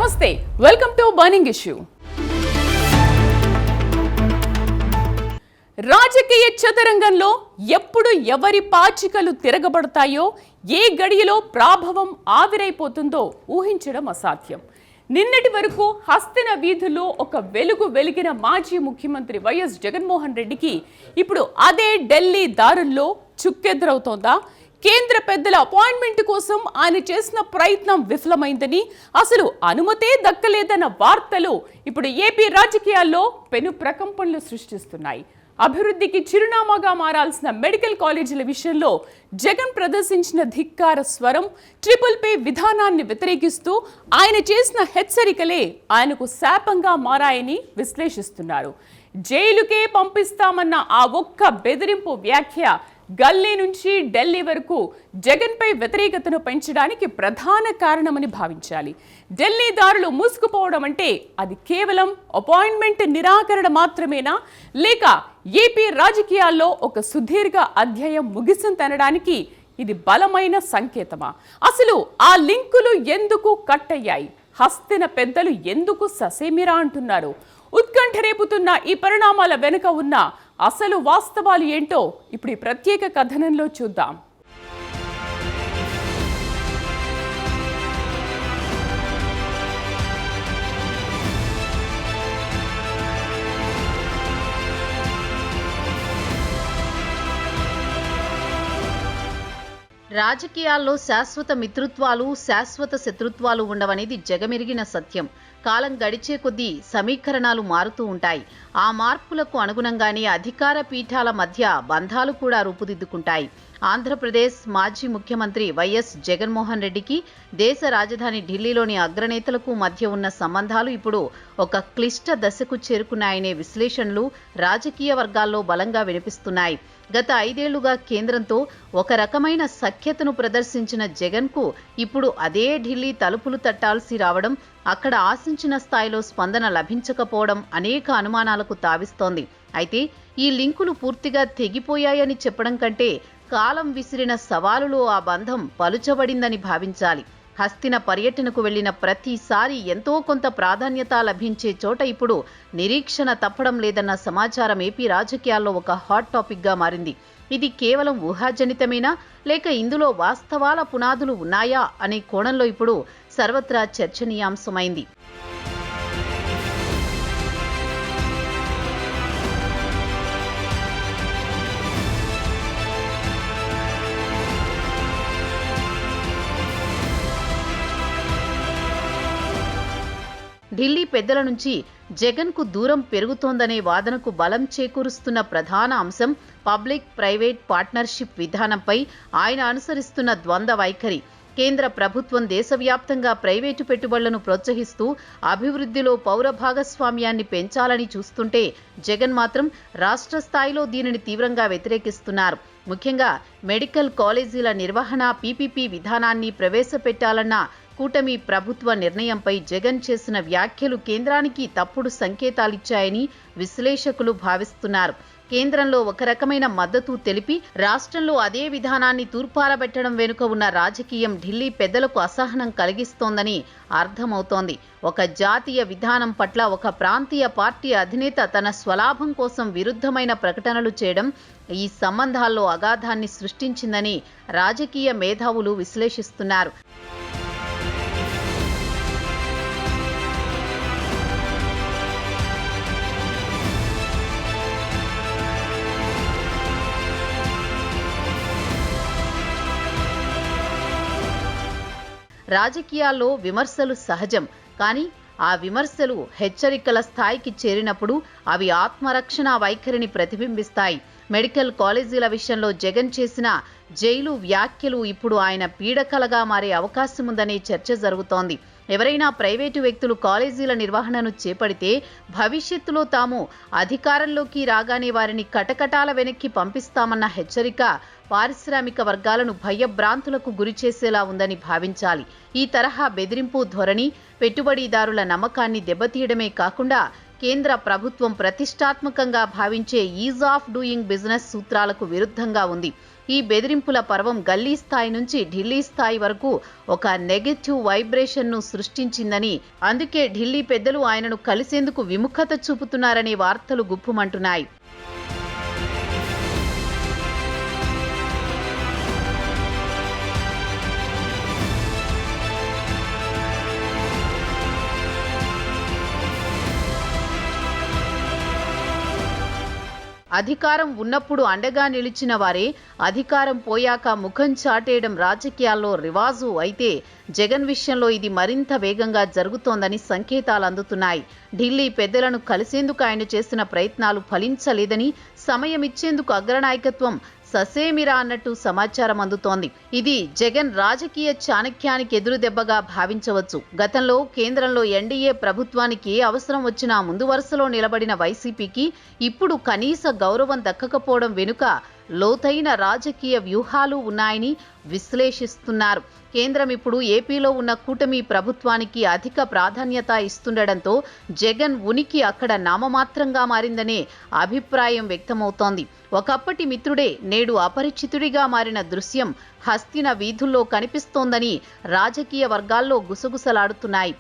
నమస్తే, welcome to burning issue. రాజకీయ చదరంగంలో ఎప్పుడు ఎవరి పాచికలు తిరగబడతాయో, ఏ గడియలో ప్రాభవం ఆవిరైపోతుందో ఊహించడం అసాధ్యం. నిన్నటి వరకు హస్తిన వీధుల్లో ఒక వెలుగు వెలిగిన మాజీ ముఖ్యమంత్రి వైఎస్ జగన్మోహన్ రెడ్డికి ఇప్పుడు అదే ఢిల్లీ దారుల్లో చుక్కెదురవుతోందా? కేంద్ర పెద్దల అపాయింట్మెంట్ కోసం ఆయన చేసిన ప్రయత్నం విఫలమైందని, అసలు అనుమతే దక్కలేదన్న వార్తలు ఇప్పుడు ఏపీ రాజకీయాల్లో పెను ప్రకంపనలు సృష్టిస్తున్నాయి. అభివృద్ధికి చిరునామాగా మారాల్సిన మెడికల్ కాలేజీల విషయంలో జగన్ ప్రదర్శించిన ధిక్కార స్వరం, ట్రిపుల్ పే విధానాన్ని వ్యతిరేకిస్తూ ఆయన చేసిన హెచ్చరికలే ఆయనకు శాపంగా మారాయని విశ్లేషిస్తున్నారు. జైలుకే పంపిస్తామన్న ఆ ఒక్క బెదిరింపు వ్యాఖ్య గల్లీ నుంచి ఢిల్లీ వరకు జగన్పై వ్యతిరేకతను పెంచడానికి ప్రధాన కారణమని భావించాలి. ఢిల్లీ దారులు మూసుకుపోవడం అంటే అది కేవలం అపాయింట్మెంట్ నిరాకరణ మాత్రమేనా, లేక ఏపీ రాజకీయాల్లో ఒక సుదీర్ఘ అధ్యాయం ముగిసిందనడానికి ఇది బలమైన సంకేతమా? అసలు ఆ లింకులు ఎందుకు కట్ అయ్యాయి? హస్తిన పెద్దలు ఎందుకు ససేమిరా అంటున్నారు? ఉత్కంఠ రేపుతున్న ఈ పరిణామాల వెనుక ఉన్న అసలు వాస్తవాలు ఏంటో ఇప్పుడు ఈ ప్రత్యేక కథనంలో చూద్దాం. రాజకీయాల్లో శాశ్వత మిత్రుత్వాలు, శాశ్వత శత్రుత్వాలు ఉండవనేది జగమెరిగిన సత్యం. కాలం గడిచే కొద్దీ సమీకరణాలు మారుతూ ఉంటాయి. ఆ మార్పులకు అనుగుణంగానే అధికార పీఠాల మధ్య బంధాలు కూడా రూపుదిద్దుకుంటాయి. ఆంధ్రప్రదేశ్ మాజీ ముఖ్యమంత్రి వైఎస్ జగన్మోహన్ రెడ్డికి దేశ రాజధాని ఢిల్లీలోని అగ్రనేతలకు మధ్య ఉన్న సంబంధాలు ఇప్పుడు ఒక క్లిష్ట దశకు చేరుకున్నాయనే విశ్లేషణలు రాజకీయ వర్గాల్లో బలంగా వినిపిస్తున్నాయి. గత 5 ఏళ్లుగా కేంద్రంతో ఒక రకమైన సఖ్యతను ప్రదర్శించిన జగన్కు ఇప్పుడు అదే ఢిల్లీ తలుపులు తట్టాల్సి రావడం, అక్కడ ఆశించిన స్థాయిలో స్పందన లభించకపోవడం అనేక అనుమానాలకు తావిస్తోంది. అయితే ఈ లింకులు పూర్తిగా తెగిపోయాయని చెప్పడం కంటే కాలం విసిరిన సవాలులో ఆ బంధం పలుచబడిందని భావించాలి. హస్తిన పర్యటనకు వెళ్లిన ప్రతిసారి ఎంతో కొంత ప్రాధాన్యత లభించే చోట ఇప్పుడు నిరీక్షణ తప్పడం లేదన్న సమాచారం ఏపీ రాజకీయాల్లో ఒక హాట్ టాపిక్గా మారింది. ఇది కేవలం ఊహాజనితమేనా, లేక ఇందులో వాస్తవాల పునాదులు ఉన్నాయా అనే కోణంలో ఇప్పుడు సర్వత్రా చర్చనీయాంశమైంది. ఢిల్లీ పెద్దల నుంచి జగన్కు దూరం పెరుగుతోందనే వాదనకు బలం చేకూరుస్తున్న ప్రధాన అంశం పబ్లిక్ ప్రైవేట్ పార్ట్నర్షిప్ విధానంపై ఆయన అనుసరిస్తున్న ద్వంద్వ వైఖరి. కేంద్ర ప్రభుత్వం దేశవ్యాప్తంగా ప్రైవేటు పెట్టుబడులను ప్రోత్సహిస్తూ అభివృద్ధిలో పౌర భాగస్వామ్యాన్ని పెంచాలని చూస్తుంటే జగన్ మాత్రం రాష్ట్ర స్థాయిలో దీనిని తీవ్రంగా వ్యతిరేకిస్తున్నారు. ముఖ్యంగా మెడికల్ కాలేజీల నిర్వహణ పీపీపీ విధానాన్ని ప్రవేశపెట్టాలన్న కూటమి ప్రభుత్వ నిర్ణయంపై జగన్ చేసిన వ్యాఖ్యలు కేంద్రానికి తప్పుడు సంకేతాలిచ్చాయని విశ్లేషకులు భావిస్తున్నారు. కేంద్రంలో ఒక రకమైన మద్దతు తెలిపి రాష్ట్రంలో అదే విధానాన్ని తూర్పారబెట్టడం వెనుక ఉన్న రాజకీయం ఢిల్లీ పెద్దలకు అసహనం కలిగిస్తోందని అర్థమవుతోంది. ఒక జాతీయ విధానం పట్ల ఒక ప్రాంతీయ పార్టీ అధినేత తన స్వలాభం కోసం విరుద్ధమైన ప్రకటనలు చేయడం ఈ సంబంధాల్లో అగాధాన్ని సృష్టించిందని రాజకీయ మేధావులు విశ్లేషిస్తున్నారు. రాజకీయాల్లో విమర్శలు సహజం, కానీ ఆ విమర్శలు హెచ్చరికల స్థాయికి చేరినప్పుడు అవి ఆత్మరక్షణ వైఖరిని ప్రతిబింబిస్తాయి. మెడికల్ కాలేజీల విషయంలో జగన్ చేసిన జైలు వ్యాఖ్యలు ఇప్పుడు ఆయన పీడకలగా మారే అవకాశం ఉందనే చర్చ జరుగుతోంది. ఎవరైనా ప్రైవేటు వ్యక్తులు కాలేజీల నిర్వహణను చేపడితే భవిష్యత్తులో తాము అధికారంలోకి రాగానే వారిని కటకటాల వెనక్కి పంపిస్తామన్న హెచ్చరిక పారిశ్రామిక వర్గాలను భయభ్రాంతులకు గురిచేసేలా ఉందని భావించాలి. ఈ తరహా బెదిరింపు ధోరణి పెట్టుబడిదారుల నమ్మకాన్ని దెబ్బతీయడమే కాకుండా కేంద్ర ప్రభుత్వం ప్రతిష్టాత్మకంగా భావించే ఈజ్ ఆఫ్ డూయింగ్ బిజినెస్ సూత్రాలకు విరుద్ధంగా ఉంది. ఈ బెదిరింపుల పర్వం గల్లీ స్థాయి నుంచి ఢిల్లీ స్థాయి వరకు ఒక నెగటివ్ వైబ్రేషన్ను సృష్టించిందని, అందుకే ఢిల్లీ పెద్దలు ఆయనను కలిసేందుకు విముఖత చూపుతున్నారనే వార్తలు గుప్పుమంటున్నాయి. అధికారం ఉన్నప్పుడు అండగా నిలిచిన వారే అధికారం పోయాక ముఖం చాటేయడం రాజకీయాల్లో రివాజు అయితే, జగన్ విషయంలో ఇది మరింత వేగంగా జరుగుతోందని సంకేతాలు అందుతున్నాయి. ఢిల్లీ పెద్దలను కలిసేందుకు ఆయన చేసిన ప్రయత్నాలు ఫలించలేదని, సమయం ఇచ్చేందుకు అగ్రనాయకత్వం ససేమిరా అన్నట్టు సమాచారం అందుతోంది. ఇది జగన్ రాజకీయ చాణక్యానికి ఎదురుదెబ్బగా భావించవచ్చు. గతంలో కేంద్రంలో ఎన్డీఏ ప్రభుత్వానికి అవసరం వచ్చినా ముందు వరుసలో నిలబడిన వైసీపీకి ఇప్పుడు కనీస గౌరవం దక్కకపోవడం వెనుక లోతైన రాజకీయ వ్యూహాలు ఉన్నాయని విశ్లేషిస్తున్నారు. కేంద్రం ఇప్పుడు ఏపీలో ఉన్న కూటమి ప్రభుత్వానికి అధిక ప్రాధాన్యత ఇస్తుండటంతో జగన్ ఉనికి అక్కడ నామమాత్రంగా మారిందనే అభిప్రాయం వ్యక్తమవుతోంది. ఒకప్పటి మిత్రుడే నేడు అపరిచితుడిగా మారిన దృశ్యం హస్తిన వీధుల్లో కనిపిస్తోందని రాజకీయ వర్గాల్లో గుసగుసలాడుతున్నాయి.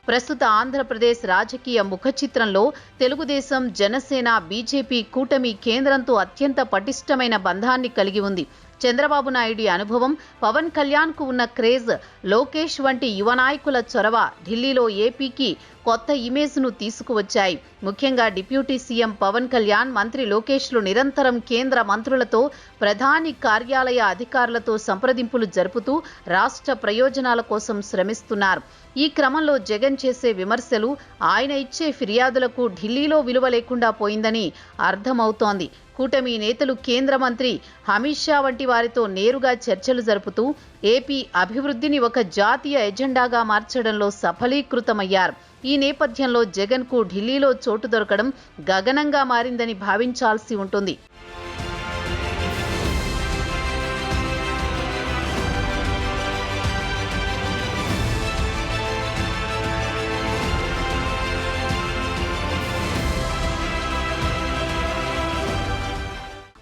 ప్రస్తుత ఆంధ్రప్రదేశ్ రాజకీయ ముఖచిత్రంలో తెలుగుదేశం, జనసేన, బీజేపీ కూటమి కేంద్రంతో అత్యంత పటిష్టమైన బంధాన్ని కలిగి ఉంది. చంద్రబాబు నాయుడి అనుభవం, పవన్ కళ్యాణ్కు ఉన్న క్రేజ్, లోకేష్ వంటి యువ నాయకుల చొరవ ఢిల్లీలో ఏపీకి కొత్త ఇమేజ్ను తీసుకువచ్చాయి. ముఖ్యంగా డిప్యూటీ సీఎం పవన్ కళ్యాణ్, మంత్రి లోకేష్లు నిరంతరం కేంద్ర మంత్రులతో, ప్రధాని కార్యాలయ అధికారులతో సంప్రదింపులు జరుపుతూ రాష్ట్ర ప్రయోజనాల కోసం శ్రమిస్తున్నారు. ఈ క్రమంలో జగన్ చేసే విమర్శలు, ఆయన ఇచ్చే ఫిర్యాదులకు ఢిల్లీలో విలువ లేకుండా పోయిందని అర్థమవుతోంది. కూటమి నేతలు కేంద్ర మంత్రి అమిత్ షా వంటి వారితో నేరుగా చర్చలు జరుపుతూ ఏపీ అభివృద్ధిని ఒక జాతీయ ఎజెండాగా మార్చడంలో సఫలీకృతమయ్యారు. ఈ నేపథ్యంలో జగన్కు ఢిల్లీలో చోటు దొరకడం గగనంగా మారిందని భావించాల్సి ఉంటుంది.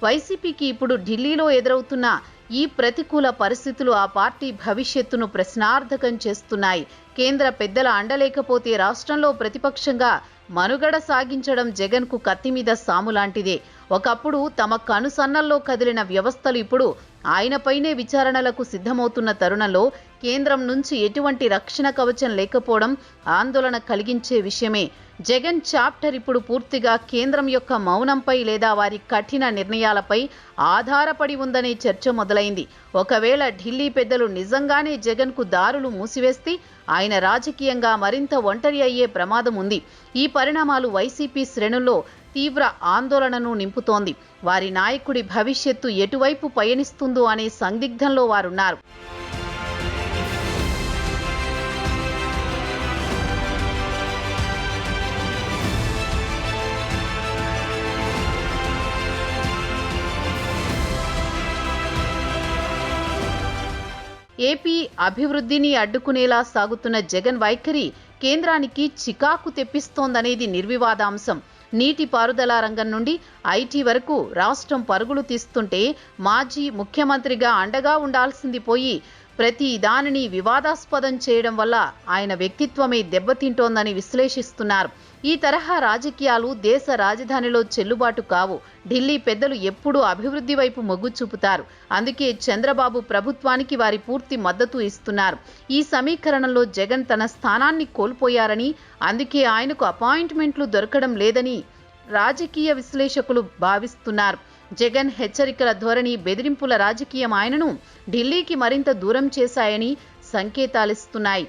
వైసీపీకి ఇప్పుడు ఢిల్లీలో ఎదురవుతున్న ఈ ప్రతికూల పరిస్థితులు ఆ పార్టీ భవిష్యత్తును ప్రశ్నార్థకం చేస్తున్నాయి. కేంద్ర పెద్దల అండలేకపోతే రాష్ట్రంలో ప్రతిపక్షంగా మనుగడ సాగించడం జగన్కు కత్తి మీద సాము లాంటిదే. ఒకప్పుడు తమ కనుసన్నల్లో కదిలిన వ్యవస్థలు ఇప్పుడు ఆయనపైనే విచారణలకు సిద్ధమవుతున్న తరుణంలో కేంద్రం నుంచి ఎటువంటి రక్షణ కవచం లేకపోవడం ఆందోళన కలిగించే విషయమే. జగన్ చాప్టర్ ఇప్పుడు పూర్తిగా కేంద్రం యొక్క మౌనంపై లేదా వారి కఠిన నిర్ణయాలపై ఆధారపడి ఉందనే చర్చ మొదలైంది. ఒకవేళ ఢిల్లీ పెద్దలు నిజంగానే జగన్కు దారులు మూసివేస్తే ఆయన రాజకీయంగా మరింత ఒంటరి అయ్యే ప్రమాదం ఉంది. ఈ పరిణామాలు వైసీపీ శ్రేణుల్లో తీవ్ర ఆందోళనను నింపుతోంది. వారి నాయకుడి భవిష్యత్తు ఎటువైపు పయనిస్తుందో అనే సందిగ్ధంలో వారున్నారు. ఏపీ అభివృద్ధిని అడ్డుకునేలా సాగుతున్న జగన్ వైఖరి కేంద్రానికి చికాకు తెప్పిస్తోందనేది నిర్వివాదాంశం. నీటిపారుదల రంగం నుండి ఐటీ వరకు రాష్ట్రం పరుగులు తీస్తుంటే మాజీ ముఖ్యమంత్రిగా అండగా ఉండాల్సింది పోయి ప్రతి దానిని వివాదాస్పదం చేయడం వల్ల ఆయన వ్యక్తిత్వమే దెబ్బతింటోందని విశ్లేషిస్తున్నారు. ఈ తరహా రాజకీయాలు దేశ రాజధానిలో చెల్లుబాటు కావు. ఢిల్లీ పెద్దలు ఎప్పుడూ అభివృద్ధి వైపు మొగ్గు చూపుతారు. అందుకే చంద్రబాబు ప్రభుత్వానికి వారి పూర్తి మద్దతు ఇస్తున్నారు. ఈ సమీకరణంలో జగన్ తన స్థానాన్ని కోల్పోయారని, అందుకే ఆయనకు అపాయింట్మెంట్లు దొరకడం లేదని రాజకీయ విశ్లేషకులు భావిస్తున్నారు. జగన్ హెచ్చరికల ధోరణి, బెదిరింపుల రాజకీయం ఆయనను ఢిల్లీకి మరింత దూరం చేశాయని సంకేతాలిస్తున్నాయి.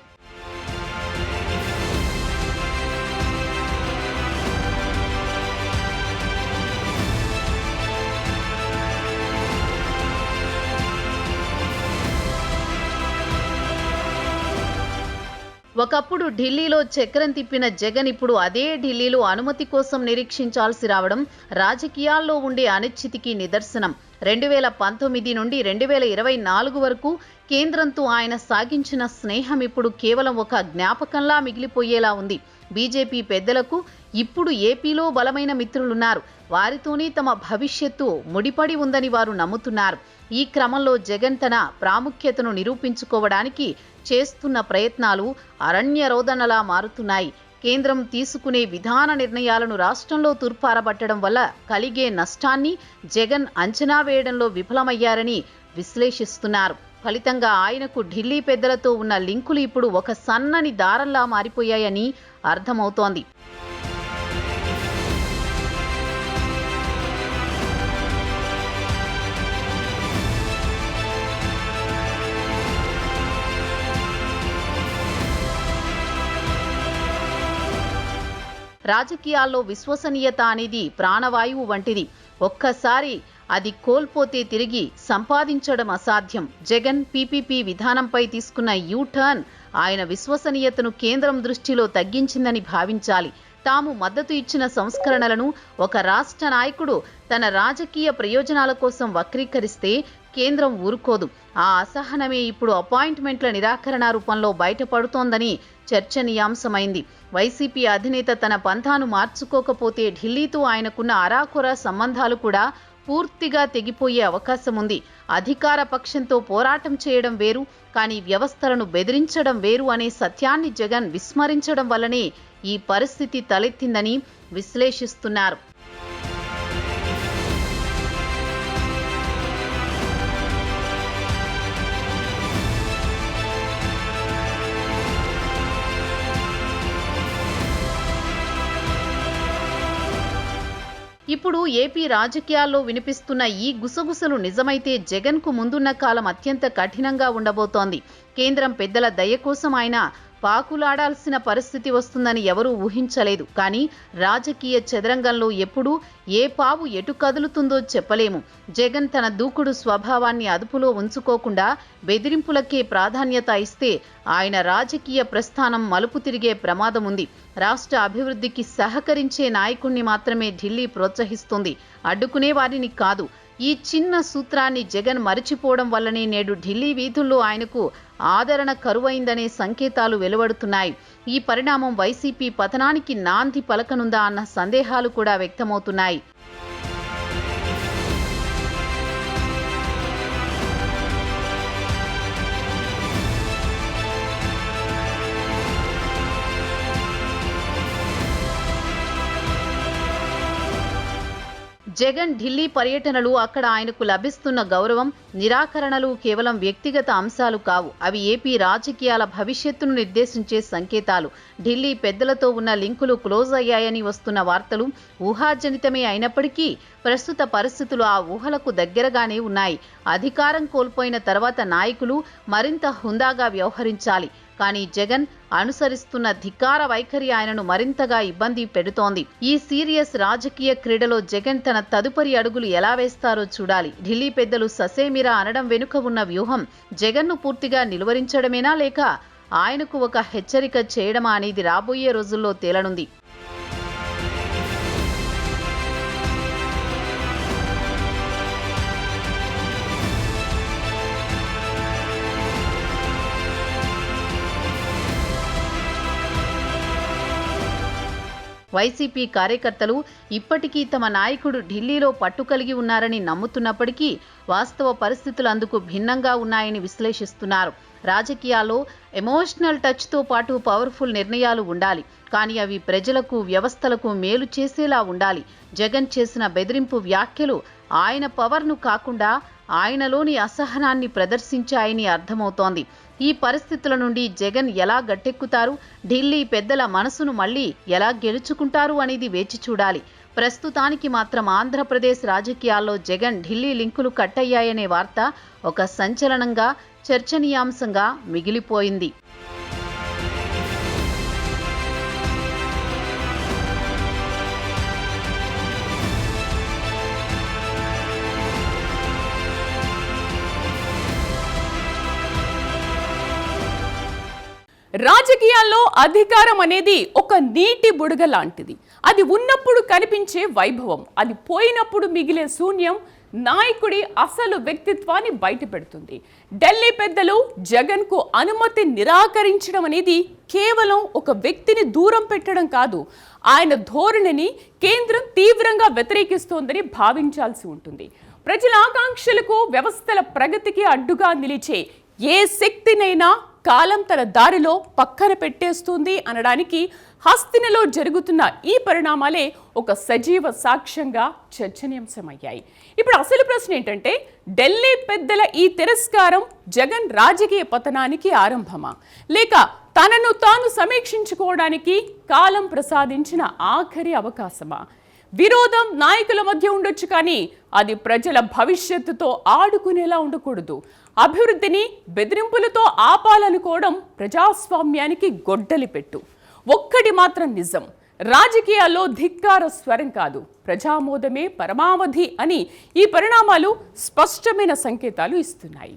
ఒకప్పుడు ఢిల్లీలో చక్రం తిప్పిన జగన్ ఇప్పుడు అదే ఢిల్లీలో అనుమతి కోసం నిరీక్షించాల్సి రావడం రాజకీయాల్లో ఉండే అనిశ్చితికి నిదర్శనం. 2019 నుండి 2024 వరకు కేంద్రంతో ఆయన సాగించిన స్నేహం ఇప్పుడు కేవలం ఒక జ్ఞాపకంలా మిగిలిపోయేలా ఉంది. బీజేపీ పెద్దలకు ఇప్పుడు ఏపీలో బలమైన మిత్రులున్నారు. వారితోనే తమ భవిష్యత్తు ముడిపడి ఉందని వారు నమ్ముతున్నారు. ఈ క్రమంలో జగన్ తన ప్రాముఖ్యతను నిరూపించుకోవడానికి చేస్తున్న ప్రయత్నాలు అరణ్యరోదనలా మారుతున్నాయి. కేంద్రం తీసుకునే విధాన నిర్ణయాలను రాష్ట్రంలో తూర్పారబట్టడం వల్ల కలిగే నష్టాన్ని జగన్ అంచనా వేయడంలో విఫలమయ్యారని విశ్లేషిస్తున్నారు. ఫలితంగా ఆయనకు ఢిల్లీ పెద్దలతో ఉన్న లింకులు ఇప్పుడు ఒక సన్నని దారంలా మారిపోయాయని అర్థమవుతోంది. రాజకీయాల్లో విశ్వసనీయత అనేది ప్రాణవాయువు వంటిది. ఒక్కసారి అది కోల్పోతే తిరిగి సంపాదించడం అసాధ్యం. జగన్ పీపీపీ విధానంపై తీసుకున్న యూటర్న్ ఆయన విశ్వసనీయతను కేంద్రం దృష్టిలో తగ్గించిందని భావించాలి. తాము మద్దతు ఇచ్చిన సంస్కరణలను ఒక రాష్ట్ర నాయకుడు తన రాజకీయ ప్రయోజనాల కోసం వక్రీకరిస్తే కేంద్రం ఊరుకోదు. ఆ అసహనమే ఇప్పుడు అపాయింట్మెంట్ల నిరాకరణ రూపంలో బయటపడుతోందని చర్చనీయాంశమైంది. వైసీపీ అధినేత తన పంథాను మార్చుకోకపోతే ఢిల్లీతో ఆయనకున్న అరాకొర సంబంధాలు కూడా పూర్తిగా తెగిపోయే అవకాశం ఉంది. అధికార పక్షంతో పోరాటం చేయడం వేరు, కానీ వ్యవస్థలను బెదిరించడం వేరు అనే సత్యాన్ని జగన్ విస్మరించడం వల్లనే ఈ పరిస్థితి తలెత్తిందని విశ్లేషిస్తున్నారు. ఇప్పుడు ఏపీ రాజకీయాల్లో వినిపిస్తున్న ఈ గుసగుసలు నిజమైతే జగన్కు ముందున్న కాలం అత్యంత కఠినంగా ఉండబోతోంది. కేంద్రం పెద్దల దయ కోసం ఆయన పాకులాడాల్సిన పరిస్థితి వస్తుందని ఎవరూ ఊహించలేదు. కానీ రాజకీయ చదరంగంలో ఎప్పుడు ఏ పావు ఎటు కదులుతుందో చెప్పలేము. జగన్ తన దూకుడు స్వభావాన్ని అదుపులో ఉంచుకోకుండా బెదిరింపులకే ప్రాధాన్యత ఇస్తే ఆయన రాజకీయ ప్రస్థానం మలుపు తిరిగే ప్రమాదం ఉంది. రాష్ట్ర అభివృద్ధికి సహకరించే నాయకుణ్ణి మాత్రమే ఢిల్లీ ప్రోత్సహిస్తుంది, అడ్డుకునే వారిని కాదు. ఈ చిన్న సూత్రాన్ని జగన్ మరిచిపోవడం వల్లనే నేడు ఢిల్లీ వీధుల్లో ఆయనకు ఆదరణ కరువైందనే సంకేతాలు వెలువడుతున్నాయి. ఈ పరిణామం వైసీపీ పతనానికి నాంది పలకనుందా అన్న సందేహాలు కూడా వ్యక్తమవుతున్నాయి. జగన్ ఢిల్లీ పర్యటనలు, అక్కడ ఆయనకు లభిస్తున్న గౌరవం, నిరాకరణలు కేవలం వ్యక్తిగత అంశాలు కావు. అవి ఏపీ రాజకీయాల భవిష్యత్తును నిర్దేశించే సంకేతాలు. ఢిల్లీ పెద్దలతో ఉన్న లింకులు క్లోజ్ అయ్యాయని వస్తున్న వార్తలు ఊహాజనితమే అయినప్పటికీ ప్రస్తుత పరిస్థితులు ఆ ఊహలకు దగ్గరగానే ఉన్నాయి. అధికారం కోల్పోయిన తర్వాత నాయకులు మరింత హుందాగా వ్యవహరించాలి. కానీ జగన్ అనుసరిస్తున్న ధిక్కార వైఖరి ఆయనను మరింతగా ఇబ్బంది పెడుతోంది. ఈ సీరియస్ రాజకీయ క్రీడలో జగన్ తన తదుపరి అడుగులు ఎలా వేస్తారో చూడాలి. ఢిల్లీ పెద్దలు ససేమిరా అనడం వెనుక ఉన్న వ్యూహం జగన్ను పూర్తిగా నిలువరించడమేనా, లేక ఆయనకు ఒక హెచ్చరిక చేయడమా అనేది రాబోయే రోజుల్లో తేలనుంది. వైసీపీ కార్యకర్తలు ఇప్పటికీ తమ నాయకుడు ఢిల్లీలో పట్టు కలిగి ఉన్నారని నమ్ముతున్నప్పటికీ వాస్తవ పరిస్థితులు అందుకు భిన్నంగా ఉన్నాయని విశ్లేషిస్తున్నారు. రాజకీయాల్లో ఎమోషనల్ టచ్తో పాటు పవర్ఫుల్ నిర్ణయాలు ఉండాలి, కానీ అవి ప్రజలకు, వ్యవస్థలకు మేలు చేసేలా ఉండాలి. జగన్ చేసిన బెదిరింపు వ్యాఖ్యలు ఆయన పవర్ను కాకుండా ఆయనలోని అసహనాన్ని ప్రదర్శించాయని అర్థమవుతోంది. ఈ పరిస్థితుల నుండి జగన్ ఎలా గట్టెక్కుతారు, ఢిల్లీ పెద్దల మనసును మళ్లీ ఎలా గెలుచుకుంటారు అనేది వేచి చూడాలి. ప్రస్తుతానికి మాత్రం ఆంధ్రప్రదేశ్ రాజకీయాల్లో జగన్ ఢిల్లీ లింకులు కట్టయ్యాయనే వార్త ఒక సంచలనంగా, చర్చనీయాంశంగా మిగిలిపోయింది. రాజకీయాల్లో అధికారం అనేది ఒక నీటి బుడగ లాంటిది. అది ఉన్నప్పుడు కనిపించే వైభవం, అది పోయినప్పుడు మిగిలే శూన్యం నాయకుడి అసలు వ్యక్తిత్వాన్ని బయటపెడుతుంది. ఢిల్లీ పెద్దలు జగన్కు అనుమతి నిరాకరించడం అనేది కేవలం ఒక వ్యక్తిని దూరం పెట్టడం కాదు, ఆయన ధోరణిని కేంద్రం తీవ్రంగా వ్యతిరేకిస్తోందని భావించాల్సి ఉంటుంది. ప్రజల ఆకాంక్షలకు, వ్యవస్థల ప్రగతికి అడ్డుగా నిలిచే ఏ శక్తినైనా కాలం తన దారిలో పక్కన పెట్టేస్తుంది అనడానికి హస్తినలో జరుగుతున్న ఈ పరిణామాలే ఒక సజీవ సాక్ష్యంగా చర్చనీయాంశమయ్యాయి. ఇప్పుడు అసలు ప్రశ్న ఏంటంటే, ఢిల్లీ పెద్దల ఈ తిరస్కారం జగన్ రాజకీయ పతనానికి ఆరంభమా, లేక తనను తాను సమీక్షించుకోవడానికి కాలం ప్రసాదించిన ఆఖరి అవకాశమా? విరోధం నాయకుల మధ్య ఉండొచ్చు, కానీ అది ప్రజల భవిష్యత్తుతో ఆడుకునేలా ఉండకూడదు. అభివృద్ధిని బెదిరింపులతో ఆపాలనుకోవడం ప్రజాస్వామ్యానికి గొడ్డలి పెట్టు. ఒక్కటి మాత్రం నిజం, రాజకీయాల్లో ధిక్కార స్వరం కాదు, ప్రజామోదమే పరమావధి అని ఈ పరిణామాలు స్పష్టమైన సంకేతాలు ఇస్తున్నాయి.